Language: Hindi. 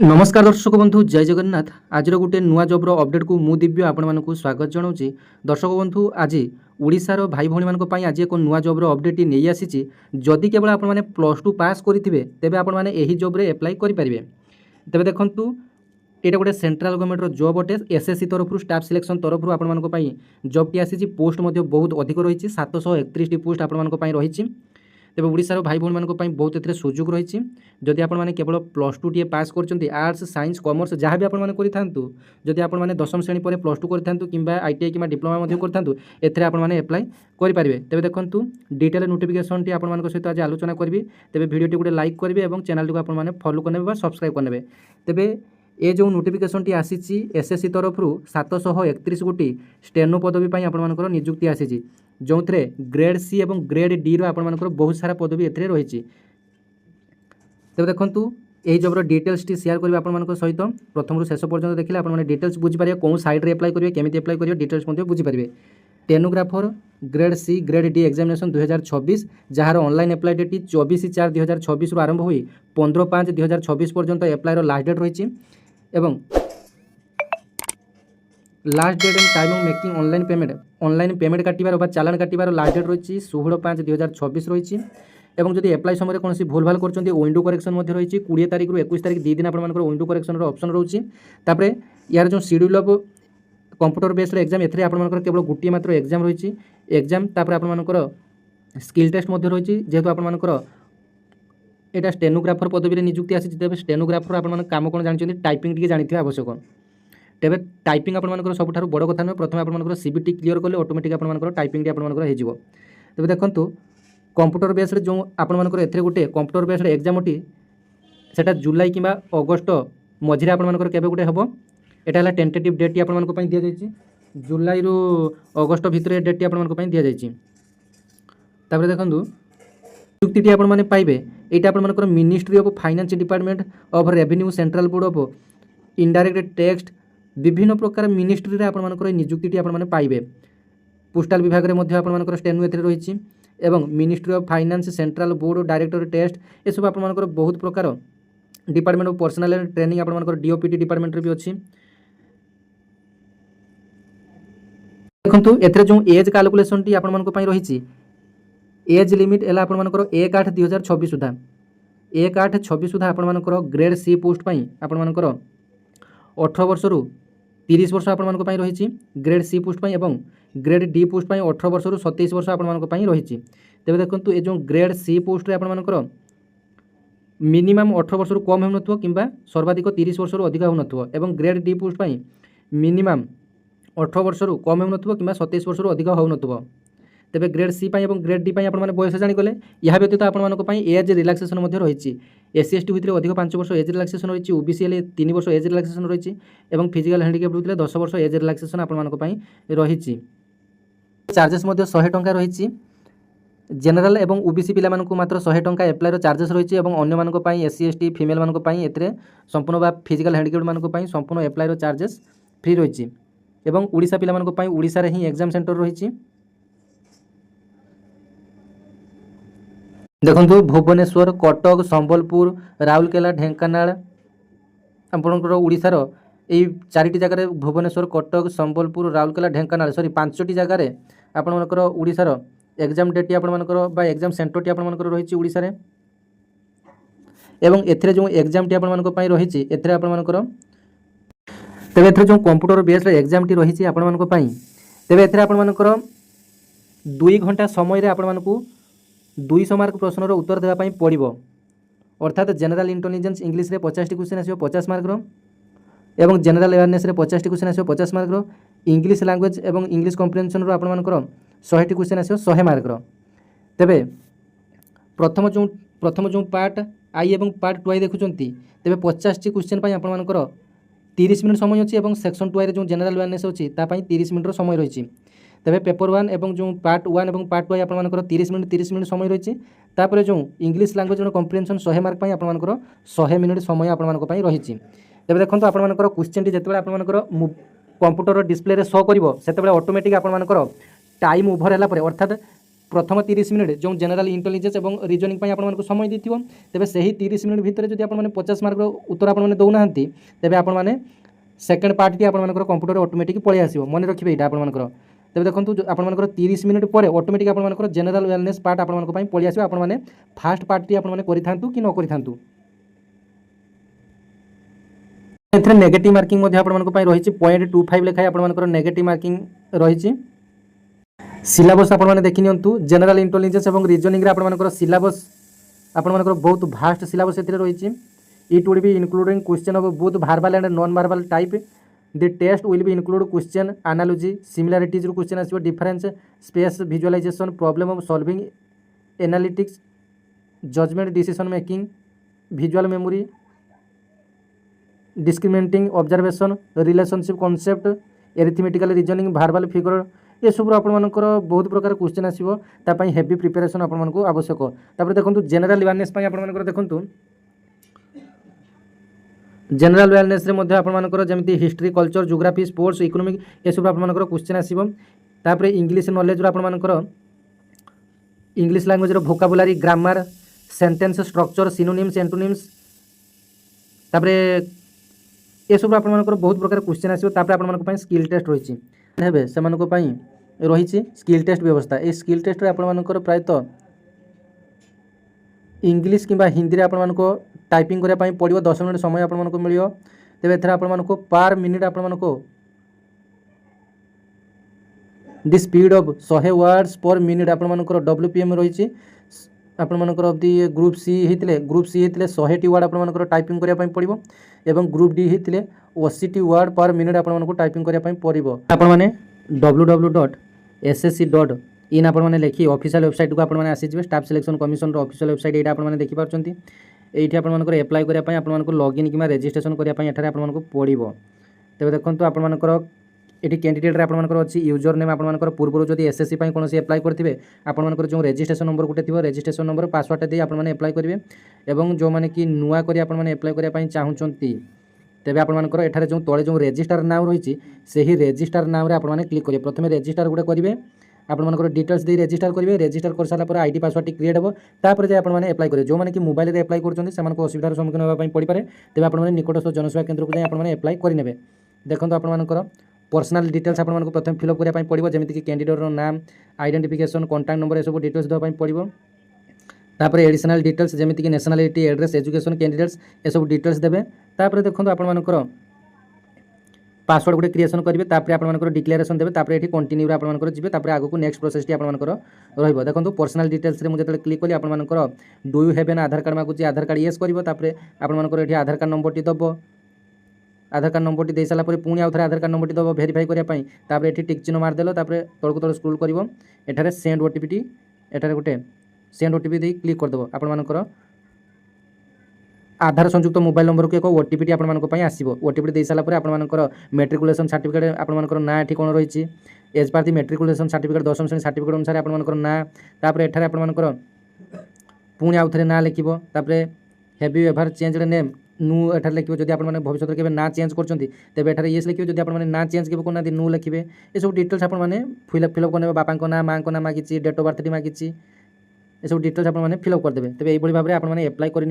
नमस्कार दर्शक बंधु जय जगन्नाथ। आज गोटे नुआ जॉबर अपडेट को मु दिव्य आपण मानक स्वागत जनाऊँगी। दर्शक बंधु आज ओडिशार भाई भौणी मानक आज एक नुआ जॉबर अपडेट नहीं आसी। जदि केवल आपण मैंने +2 पास करेंगे तेज आपण मैंने यही जॉब्रे एप्लाई करेंगे। तेज देखूँ यहाँ गोटे सेंट्रल गवर्नमेंट जॉब अटे एसएससी तरफ स्टाफ सिलेक्शन तरफ आपण जॉब टी आसी। पोस्ट बहुत अधिक रही 731 पोस्ट आपण रही। तेज ओडिशार भाई भौणी मानक बहुत एथे सुजोग रही। जदि आपण मैंने केवल +2 टी पास कर आर्ट्स साइंस कॉमर्स जहाँ भी आपण करूँ जदि आपण मैंने 10वीं श्रेणी पर +2 करूँ कि आईटीआई कि डिप्लोमा करूँ एथे आपण मैंने एप्लाई करेंगे। तेज देखूँ डिटेल नोटिफिकेशन टी आपण सहित आज आलोचना करी। तेज भिडियो गोटे लाइक करेंगे और चैनल को आपण फॉलो करने सब्सक्राइब करने। तेज ये जो नोटिफिकेशन टी आसी एसएससी तरफ 731 गोटी स्टेनो पदवी आपर निजुक्ति आसी जो थे ग्रेड सी और ग्रेड डी रपर बहुत सारा पदवी एथे रही। तेज देखूँ यही जॉबर डिटेल्स टी शेयर करेंगे आप सहित प्रथम शेष पर्यटन देखिए आपने डिटेल्स बुझीपारे कौन साइड्रे एप्लाई करेंगे केमी एप्लाई करेंगे डिटेल्स बुझीपारे। Stenographer grade C grade D examination 2026 जार ऑनलाइन एप्लाई डेट 24/4/2026 आरंभ हुई 15/5/2026 पर्यंत एप्लायर लास्ट डेट रही। Last date and time of making online payment काटिबार चालान काटिबार लास्ट डेट रही 16/5/2026 रही। एवं जदि एप्लाई समय कौन भूल भाल कर विंडो करेक्शन रही 20 तारीख रु 21 तारीख 2 दिन आप विंडो करेक्शन ऑप्शन रोचे। यार जो schedule of computer based exam एथे आप केवल गोटे मात्र एग्जाम रही एग्जाम आपर स्किल टेस्ट रही जेहेतु आपर यहाँ स्टेनोग्राफर पदवी निजुक्ति आसी। तेज स्टेनोग्राफर आप कम कौन जानते टाइपिंग टी जानते आवश्यक। तेज टाइपिंग आपर सब बड़ कथा नुहे प्रथम आप सीबीटी क्लीयर कले ऑटोमेटिक आपर टाइपिंग टी हो। तेज देखूँ कंप्यूटर बेस्ड जो आपर एथे गोटे कंप्यूटर बेस्ड एग्जाम टी सेटा जुलाई कि अगस्ट मझे आपर केवे गोटे हम यहाँ है टेंटेटिव डेट टी आप दि जाइए जुलाई रु अगस्ट भितर डेट टी आप दि जाइए। देखूँ नियुक्ति आप पाइबे यहाँ आपर ministry of finance department of revenue central board of indirect tax विभिन्न प्रकार मिनिस्ट्री रे आपर नियुक्ति आप पाइबे। पोस्टाल विभाग में आपर स्टेनो एथे रही एवं ministry of finance central board director test ये सब आपर बहुत प्रकार डिपार्टमेंट ऑफ पर्सनल ट्रेनिंग आपर डीओपीटी डिपार्टमेंट भी अच्छी। देखो एथे जो एज कैलकुलेशन टी आपर रही एज लिमिट है आपर 1/8/2026 सुधा 1/8/26 सुधा आपर ग्रेड सी पोस्ट आपर 18 वर्ष रु 30 वर्ष आप रही ग्रेड सी पोस्ट एवं ग्रेड डी पोस्ट 18 वर्ष रु 27 वर्ष आप रही। तेज देखो ये जो ग्रेड सी पोस्ट आपर मिनिमम 18 वर्ष रु कम हो कि सर्वाधिक 30 वर्ष रु अधिक हो एवं ग्रेड डी पोस्ट मिनिमम 18 वर्ष रु कम हो कि 27 वर्ष रु अधिक हो। तेज ग्रेड सी और ग्रेड डी आप बयस जाणीगले। यह व्यतीत आप एज रिलैक्सेशन रही एससी एसटी भितर अधिक 5 वर्ष एज रिलैक्सेशन रही ओबीसी 3 वर्ष एज रिलैक्सेशन रही और फिजिकल हैंडिकैप होते 10 वर्ष एज रिलैक्सेशन आप रही। चार्जेस 100 टंका रही जेनराल और ओबीसी पिला मात्र 100 टंका एप्लायर चार्जेस रही और अन्य एससी एसटी फिमेल मानी संपूर्ण फिजिकल हैंडिकैप मानी संपूर्ण एप्लायर चार्जेस फ्री रही। ओडिशा पिला ओडिशा ही एग्जाम सेंटर रही। देखो भुवनेश्वर कटक संबलपुर राउरकेला ढेंकानाल आपणकर ओडिशार यही 4टी जगह भुवनेश्वर कटक संबलपुर राउरकेला ढेंकानाल सॉरी 5टी जगह आपणकर ओडिशार एग्जाम डेट आपणकर एग्जाम सेंटर टी आपणकर रही ओडिशा रे एवं एथिरे जो एग्जाम टी आपणकर रही एथिरे आपणकर तेबे एथिरे जो कंप्यूटर बेस्ड एग्जाम टी रही आपणकर तेबे एथिरे आपणकर 2 घंटा समय रे आपणको 200 मार्क प्रश्नर उत्तर देवाई पड़ो अर्थात जनरल इंटेलिजेंस इंग्लिश रे 50 क्वेश्चन आसो 50 मार्क एवं जनरल अवेयरनेस रे 50 क्वेश्चन आसो 50 मार्क इंग्लिश लैंग्वेज एवं इंग्लिश कम्प्रिहेंशन रो आपनकर 100 क्वेश्चन आसो 100 मार्क। तेबे प्रथम जो पार्ट आई एवं पार्ट 2 आई देखुचंती तेबे 50 क्वेश्चन पई आपनकर 30 मिनिट समय अछि एवं सेक्शन 2 रे जो जनरल अवेयरनेस अछि ता पई 30 मिनिट रो समय रही। तेबे पेपर 1 एवं जो पार्ट 1 एवं पार्ट 2 आपनकर 30 मिनिट समय रही। तापर जो इंग्लिश लैंग्वेज कम्प्रिहेंशन 100 मार्क पई आपनकर 100 मिनिट समय आपनकर रही। तेबे देखंतु आपनकर क्वेश्चन टी जतबे आपनकर कंप्यूटर डिस्प्ले रे शो करिवो सेतबे ऑटोमेटिक आपनकर टाइम ओवर हला परे अर्थात प्रथम 30 मिनिट जो जनरल इंटेलिजेंस और रिजनिंग आपको समय दी तेज से ही 30 मिनिट भितर जो आपने 50 मार्क उत्तर आपने दौना तेज आपने सेकेंड पार्टी आपर कंप्यूटर ऑटोमेटिक पलि आसो मन रखिए यहाँ आपर तेज देखो आपर 30 मिनिट पर ऑटोमेटिक आपर जनरल वेलनेस पार्ट आपको पलि आसो आपने फास्ट पार्टी आपने करूँ कि न करूँ एथरे नेगेटिव मार्किंग रही 0.25 लेखाएं आपर नेगेटिव मार्किंग रही सिलेबस आपने देखी नियंतु जनरल इंटेलिजेंस और रिजनिंग आपर सिलेबस आपर बहुत भास्ट सिलेबस रही it would be including question of both verbal and non verbal type the test will be include question analogy similarities question आसो difference space visualisation problem of solving analytics judgement decision making visual memory discriminating observation relationship concept arithmetical reasoning verbal figure ये सब आपर बहुत प्रकार क्वेश्चन आसो हेवी प्रिपेरेसन आपको आवश्यक तापर देखो जनरल अवेयरनेस आपर देखो जनरल अवेयरनेस आपर जमी history culture geography sports economic ये सब आपर क्वेश्चन आसो तापर इंग्लिश नॉलेज आपर English language vocabulary grammar sentence structure synonyms antonyms तापर ये सब आपर बहुत प्रकार क्वेश्चन आसो आपर स्किल टेस्ट रही है से रही स्किल टेस्ट व्यवस्था ये स्किल टेस्ट आपर प्रायतः इंग्लिश किंबा हिंदी में आपको टाइपिंग करने पड़ो 10 मिनट समय आपको मिल तेज एथर आपको पर मिनिट आपको the speed of 100 words per minute आपर WPM रही आपर दी ग्रुप सी होते ग्रुप सी होते 100 वर्ड आपर टाइपिंग करने पड़ो एवं ग्रुप डी होते 80 वर्ड पर मिनिट आपको टाइपिंग करने पड़ो आपने www.ssc.in आपने लिखी ऑफिशियल वेबसाइट को आपने आसीजे staff selection commission official website ये आपने देखिपारे ये आपको एप्लाई करने आपको लॉगिन कि रेजिस्ट्रेशन करने आपको पड़ो तेज देखो आपर ये कैंडिडेट आपर अच्छी यूजर नेम आपर पूर्व जब एसएससी कौन एप्लाई करेंगे आपर जो रेजिस्ट्रेशन नंबर गोटे थी रेजिस्ट्रेशन नंबर पासवर्ड दे आपने एप्लाई करेंगे और जो मैंने कि नुआ कर एप्लाई करने चाहूँगी तेज आपर एठार जो तले जो रेजिस्टर नाम रही से ही रेजिस्टर नाम आपने क्लिक करेंगे प्रथम रेजिस्टर गोटे करेंगे आपर डिटेल्स दे रेजिस्टर करेंगे रेजिस्टर कर सारा आईडी पासवर्ड क्रिएट हो तापर जाए आपने एप्लाई करेंगे जो मैंने कि मोबाइल एप्लाई कर असुविधार सम्मुखीन होगा पड़ पाए तेज आपने निकटस्थ जनसेवा केन्द्र को आपने एप्लाई करेंगे देखो आपर पर्सनल डिटेल्स आपको प्रथम फिलअप करने पड़ो जमीक कि कैंडिडेट नाम आइडेंटिफिकेशन कॉन्टैक्ट नंबर ये सब डिटेल्स देवाई पड़ो तापर एडिशनल डिटेल्स जमीक कि नेशनालिटी एड्रेस एजुकेशन कैंडिडेट्स ये सब डिटेल्स देवे तापर देखो आपर पासवर्ड गोटे क्रिएशन करेंगे तापर आपर डिक्लेरेशन देवे तापर ये कंटिन्यू आपर जी आगे को नेक्स्ट प्रोसेस टी आपर रही देखो पर्सनल डिटेल्स मुझे क्लिक कली आपर do you have an Aadhaar card मागुची आधार कार्ड येस कर आपर ये आधार कार्ड नंबर टी दब आधार कार्ड नंबर टी दे सारा पुणी आउ थे आधार कार्ड नंबर टी दब भेरीफाई करने ये टिक चिन्ह मारदेल तौक तौक स्क्रोल कर एठारे सेंड ओटीपी टी एठारे गोटे सेंड ओटीपी दे क्लिक करदेव आपर आधार संयुक्त मोबाइल नंबर को एक ओटीपी टी आपंपाई आसो ओटीपी दे सारा आपर मेट्रिकुलेसन सर्टिफिकेट आपर ना ये कौन रही एज पार दि मेट्रिकुलेसन सर्टिफिकेट 10वीं श्रेणी सर्टिफिकेट अनुसार आपर ना तापर एठारे आपर पुणी आउ थे ना लिखो तापर have you ever changed name नू एठार लिखे जब आप भविष्य के ना चेंज कर तेज एठार येस लिखे जब आप ना चेंज के करना नू लिखे ये सब डिटेल्स आपने फिलअप करने बापा ना माँ ना मागिची डेट ऑफ बर्थ मागिची ये सब डिटेल्स आपने फिलअप करदे तेज ये भाव में आपने एप्लाई कर